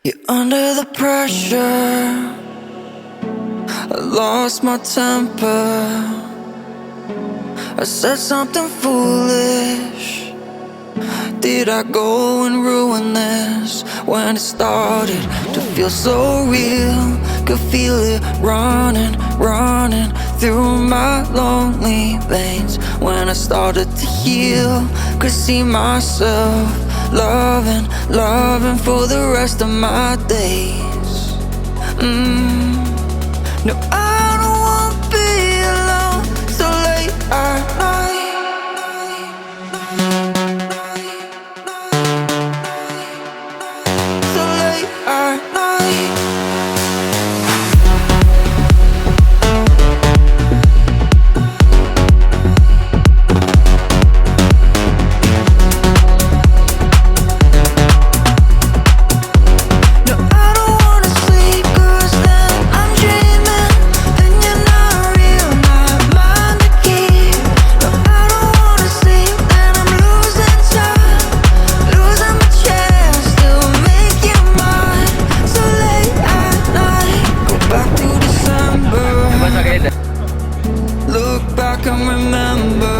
You're under the pressure. I lost my temper. I said something foolish. Did I go and ruin this? When it started to feel so real, could feel it running, running through my lonely veins. When I started to heal, could see myself loving, loving for the rest of my days. No, I don't wanna be alone so late at night. So late at night. Look back and remember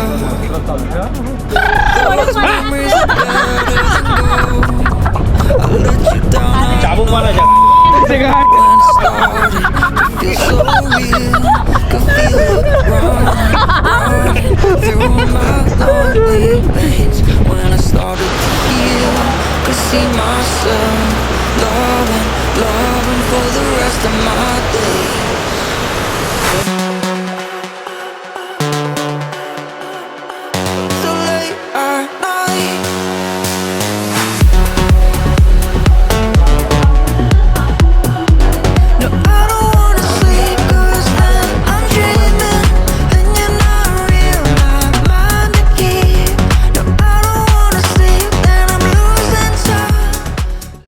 those memories are better than gold. I let you down, I know. When it started to feel so real, could feel it running, running through my lonely veins. When I started to heal, could see myself